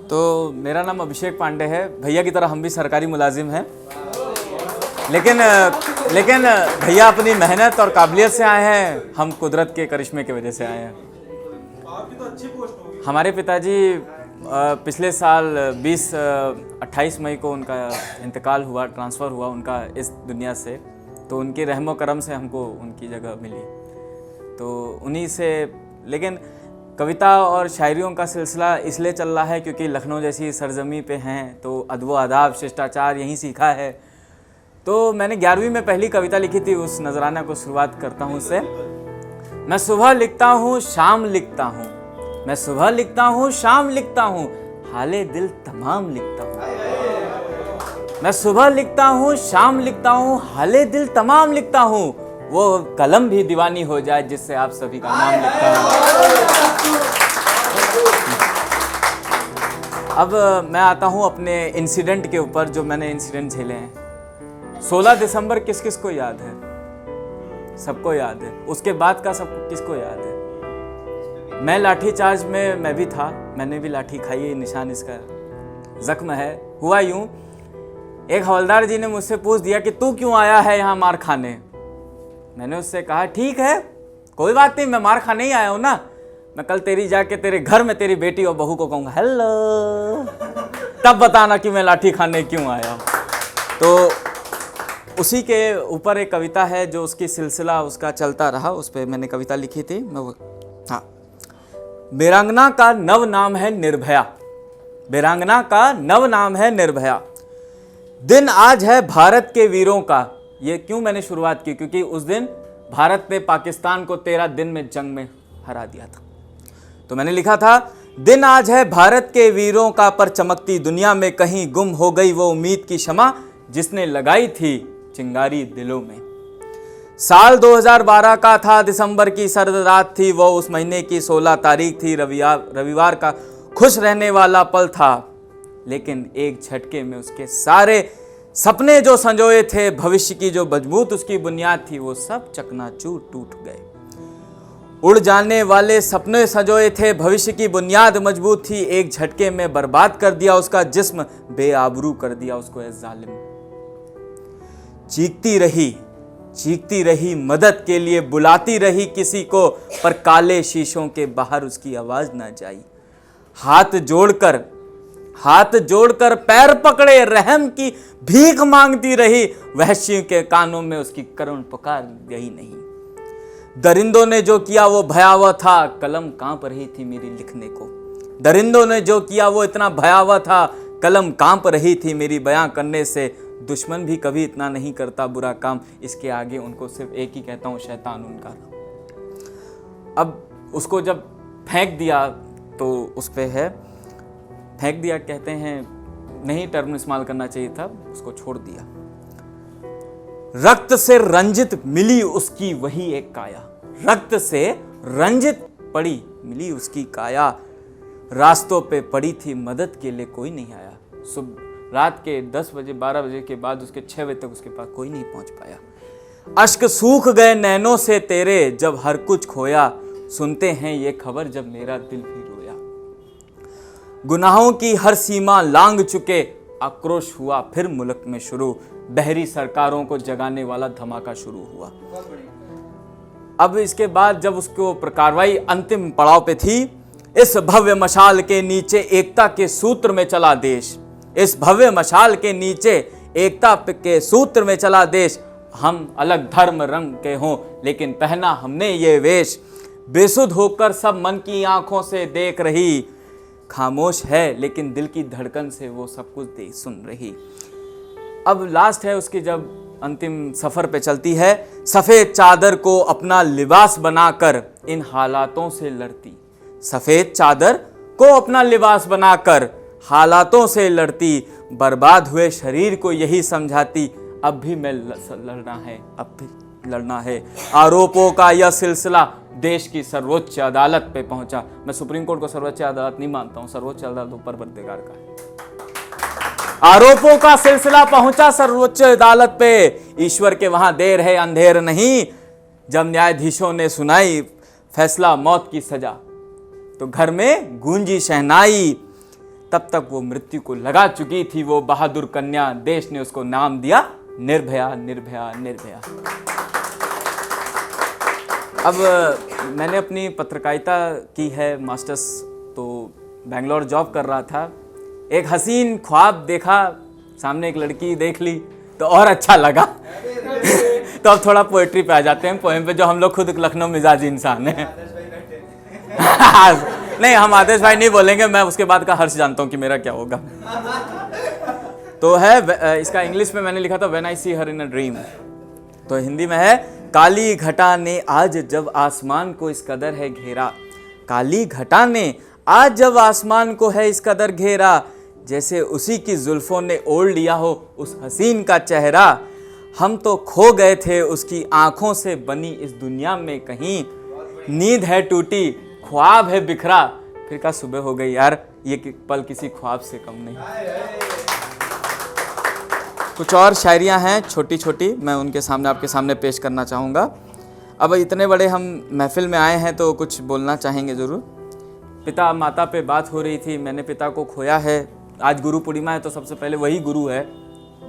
तो मेरा नाम अभिषेक पांडे है। भैया की तरह हम भी सरकारी मुलाजिम हैं, लेकिन भैया अपनी मेहनत और काबिलियत से आए हैं, हम कुदरत के करिश्मे की वजह से आए हैं। आपकी तो अच्छी पोस्ट होगी। हमारे पिताजी पिछले साल 28 मई को उनका इंतकाल हुआ, ट्रांसफ़र हुआ उनका इस दुनिया से। तो उनकी रहमो करम से हमको उनकी जगह मिली, तो उन्हीं से। लेकिन कविता और शायरियों का सिलसिला इसलिए चल रहा है क्योंकि लखनऊ जैसी सरजमी पे हैं, तो अदब आदाब शिष्टाचार यहीं सीखा है। तो मैंने 11वीं में पहली कविता लिखी थी, उस नजराना को शुरुआत करता हूँ उससे। मैं सुबह लिखता हूँ शाम लिखता हूँ, मैं सुबह लिखता हूँ शाम लिखता हूँ, हाले दिल तमाम लिखता हूँ। मैं सुबह लिखता हूँ शाम लिखता हूँ, हाले दिल तमाम लिखता हूँ, वो कलम भी दीवानी हो जाए जिससे आप सभी का नाम लिखता हूँ। अब मैं आता हूँ अपने इंसिडेंट के ऊपर, जो मैंने इंसिडेंट झेले हैं। 16 दिसंबर किस किस को याद है? सबको याद है। उसके बाद का सब किसको याद है? मैं लाठी चार्ज में मैं भी था, मैंने भी लाठी खाई है, निशान इसका जख्म है। हुआ यूं, एक हवलदार जी ने मुझसे पूछ दिया कि तू क्यों आया है यहाँ मार खाने। मैंने उससे कहा ठीक है, कोई बात नहीं, मैं मार खाने ही आया हूँ ना, मैं कल तेरी जाके तेरे घर में तेरी बेटी और बहू को कहूँगा हेलो, तब बताना कि मैं लाठी खाने क्यों आया हूँ। तो उसी के ऊपर एक कविता है जो उसकी सिलसिला उसका चलता रहा, उस पर मैंने कविता लिखी थी। मैं वो हाँ, वीरांगना का नव नाम है निर्भया, वीरांगना का नव नाम है निर्भया, दिन आज है भारत के वीरों का। ये क्यों मैंने शुरुआत की? क्योंकि उस दिन भारत ने पाकिस्तान को 13 दिन में जंग में हरा दिया था। तो मैंने लिखा था, दिन आज है भारत के वीरों का, पर चमकती दुनिया में कहीं गुम हो गई वो उम्मीद की शमा जिसने लगाई थी चिंगारी दिलों में। साल 2012 का था, दिसंबर की सर्द रात थी वो, उस महीने की 16 तारीख थी, रविवार का खुश रहने वाला पल था। लेकिन एक झटके में उसके सारे सपने जो संजोए थे, भविष्य की जो मजबूत उसकी बुनियाद थी, वो सब चकनाचूर टूट गए। उड़ जाने वाले सपने संजोए थे, भविष्य की बुनियाद मजबूत थी, एक झटके में बर्बाद कर दिया उसका जिस्म, बेआबरू कर दिया उसको ए जालिम। चीखती रही मदद के लिए, बुलाती रही किसी को, पर काले शीशों के बाहर उसकी आवाज ना जाई। हाथ जोड़कर पैर पकड़े रहम की भीख मांगती रही, वहशियों के कानों में उसकी करुण पुकार गई नहीं। दरिंदों ने जो किया वो भयावह था, कलम कांप रही थी मेरी लिखने को। दरिंदों ने जो किया वो इतना भयावह था, कलम कांप रही थी मेरी बयां करने से। दुश्मन भी कभी इतना नहीं करता बुरा काम, इसके आगे उनको सिर्फ एक ही कहता हूँ, शैतान उनका। अब उसको जब फेंक दिया तो उस पे है, फेंक दिया कहते हैं, नहीं टर्म इस्तेमाल करना चाहिए था, उसको छोड़ दिया। रक्त से रंजित मिली उसकी वही एक काया, रक्त से रंजित पड़ी मिली उसकी काया, रास्तों पे पड़ी थी मदद के लिए कोई नहीं आया। सुबह रात के 10 बजे 12 बजे के बाद उसके 6 बजे तक उसके पास कोई नहीं पहुंच पाया। अश्क सूख गए नैनों से तेरे जब हर कुछ खोया, सुनते हैं ये खबर जब मेरा दिल भी रोया। गुनाहों की हर सीमा लांघ चुके, आक्रोश हुआ फिर मुल्क में शुरू, बहरी सरकारों को जगाने वाला धमाका शुरू हुआ। अब इसके बाद जब उसको कार्रवाई अंतिम पड़ाव पे थी, इस भव्य मशाल के नीचे एकता के सूत्र में चला देश, इस भव्य मशाल के नीचे एकता के सूत्र में चला देश। हम अलग धर्म रंग के हों लेकिन पहना हमने ये वेश, बेसुध होकर सब मन की आंखों से देख रही, खामोश है लेकिन दिल की धड़कन से वो सब कुछ देख सुन रही। अब लास्ट है उसकी, जब अंतिम सफर पे चलती है, सफेद चादर को अपना लिबास बनाकर इन हालातों से लड़ती, सफेद चादर को अपना लिबास बनाकर हालातों से लड़ती, बर्बाद हुए शरीर को यही समझाती, अब भी मैं लड़ना है, अब भी लड़ना है। आरोपों का यह सिलसिला देश की सर्वोच्च अदालत पे पहुंचा। मैं सुप्रीम कोर्ट को सर्वोच्च अदालत नहीं मानता हूं, सर्वोच्च अदालत ऊपर परवरदिगार का है। आरोपों का सिलसिला पहुंचा सर्वोच्च अदालत पे, ईश्वर के वहां देर है अंधेर नहीं। जब न्यायाधीशों ने सुनाई फैसला मौत की सजा, तो घर में गूंजी शहनाई। तब तक वो मृत्यु को लगा चुकी थी वो बहादुर कन्या। देश ने उसको नाम दिया निर्भया, निर्भया, निर्भया। अब मैंने अपनी पत्रकारिता की है मास्टर्स, तो बेंगलोर जॉब कर रहा था। एक हसीन ख्वाब देखा, सामने एक लड़की देख ली तो और अच्छा लगा। तो अब थोड़ा पोएट्री पे आ जाते हैं, पोएम पे, जो हम लोग खुद लखनऊ मिजाजी इंसान हैं। नहीं, हम आदेश भाई नहीं बोलेंगे, मैं उसके बाद का हर्ष जानता हूँ कि मेरा क्या होगा। तो है, इसका इंग्लिश में मैंने लिखा था when I C her in a dream, तो हिंदी में है काली घटा ने आज जब आसमान को इस कदर है घेरा, काली घटा ने आज जब आसमान को है इस कदर घेरा, जैसे उसी की जुल्फों ने ओढ़ लिया हो उस हसीन का चेहरा, हम तो खो गए थे उसकी आंखों से बनी इस दुनिया में कहीं, नींद है टूटी ख्वाब है बिखरा, फिर का सुबह हो गई यार, ये पल किसी ख्वाब से कम नहीं। कुछ और शायरियां हैं छोटी छोटी, मैं उनके सामने आपके सामने पेश करना चाहूँगा। अब इतने बड़े हम महफिल में आए हैं तो कुछ बोलना चाहेंगे ज़रूर। पिता माता पे बात हो रही थी, मैंने पिता को खोया है। आज गुरु पूर्णिमा है तो सबसे पहले वही गुरु है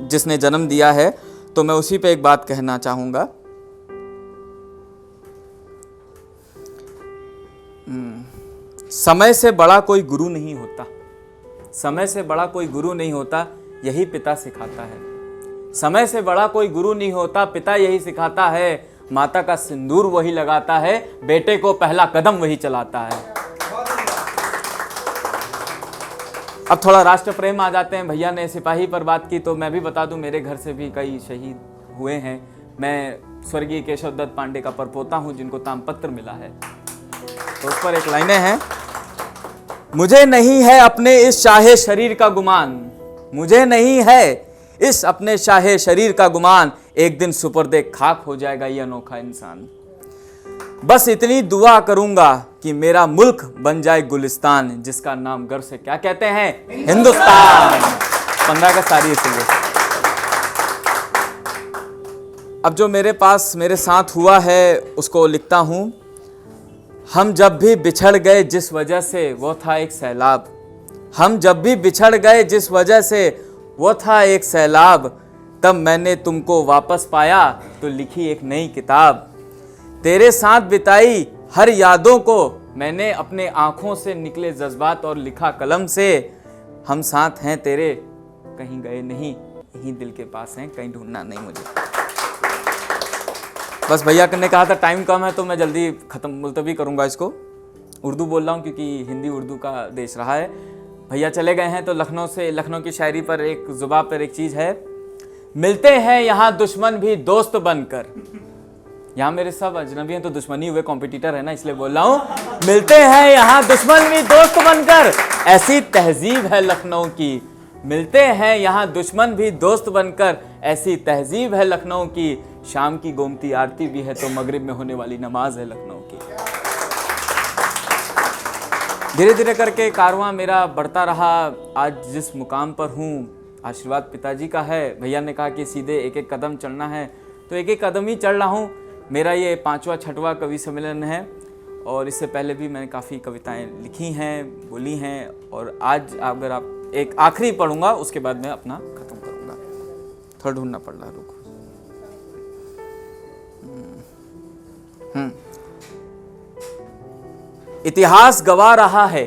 जिसने जन्म दिया है, तो मैं उसी पे एक बात कहना चाहूँगा। समय से बड़ा कोई गुरु नहीं होता, समय से बड़ा कोई गुरु नहीं होता, यही पिता सिखाता है। समय से बड़ा कोई गुरु नहीं होता, पिता यही सिखाता है, माता का सिंदूर वही लगाता है, बेटे को पहला कदम वही चलाता है। अब थोड़ा राष्ट्र प्रेम आ जाते हैं। भैया ने सिपाही पर बात की तो मैं भी बता दूं, मेरे घर से भी कई शहीद हुए हैं। मैं स्वर्गीय केशव दत्त पांडे का परपोता हूं जिनको तामपत्र मिला है, तो उस पर एक लाइनें हैं, मुझे नहीं है अपने इस शाहे शरीर का गुमान, मुझे नहीं है इस अपने शाहे शरीर का गुमान, एक दिन सुपर्दे खाक हो जाएगा ये अनोखा इंसान। बस इतनी दुआ करूंगा कि मेरा मुल्क बन जाए गुलिस्तान, जिसका नाम गर्व से क्या कहते हैं, हिंदुस्तान। 15 अगस्त आ रही है। अब जो मेरे पास मेरे साथ हुआ है उसको लिखता हूं। हम जब भी बिछड़ गए जिस वजह से वो था एक सैलाब, हम जब भी बिछड़ गए जिस वजह से वो था एक सैलाब, तब मैंने तुमको वापस पाया तो लिखी एक नई किताब। तेरे साथ बिताई हर यादों को मैंने अपने आंखों से निकले जज्बात और लिखा कलम से, हम साथ हैं तेरे कहीं गए नहीं, यहीं दिल के पास हैं, कहीं ढूंढना नहीं मुझे। बस भैया ने कहा था टाइम कम है तो मैं जल्दी ख़त्म मुलतवी करूँगा इसको। उर्दू बोल रहा हूँ क्योंकि हिंदी उर्दू का देश रहा है। भैया चले गए हैं तो लखनऊ की शायरी पर एक जुबान पर एक चीज़ है, मिलते हैं यहाँ दुश्मन भी दोस्त बनकर। यहाँ मेरे सब अजनबी हैं तो दुश्मनी हुए कॉम्पिटिटर है ना, इसलिए बोल रहा हूँ, मिलते हैं यहाँ दुश्मन भी दोस्त बनकर, ऐसी तहजीब है लखनऊ की। मिलते हैं यहाँ दुश्मन भी दोस्त बनकर, ऐसी तहजीब है लखनऊ की। शाम की गोमती आरती भी है तो मगरिब में होने वाली नमाज है लखनऊ की। धीरे धीरे करके कारवां मेरा बढ़ता रहा, आज जिस मुकाम पर हूँ आशीर्वाद पिताजी का है। भैया ने कहा कि सीधे एक एक कदम चलना है तो एक एक कदम ही चल रहा हूँ। मेरा ये 5वां 6वां कवि सम्मेलन है और इससे पहले भी मैंने काफ़ी कविताएं लिखी हैं, बोली हैं, और आज अगर आप एक आखिरी पढ़ूंगा उसके बाद मैं अपना ख़त्म करूँगा। थोड़ा ढूंढना पड़ रहा, रुको। इतिहास गवा रहा है,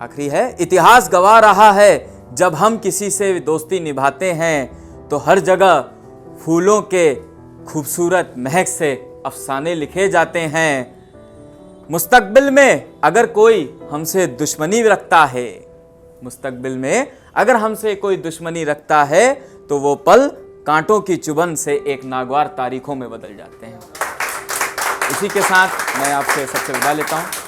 आखिरी है, इतिहास गवा रहा है, जब हम किसी से दोस्ती निभाते हैं तो हर जगह फूलों के खूबसूरत महक से अफसाने लिखे जाते हैं। मुस्तकबिल में अगर कोई हमसे दुश्मनी रखता है, मुस्तकबिल में अगर हमसे कोई दुश्मनी रखता है तो वो पल कांटों की चुभन से एक नागवार तारीखों में बदल जाते हैं। इसी के साथ मैं आपसे सबसे विदा लेता हूँ।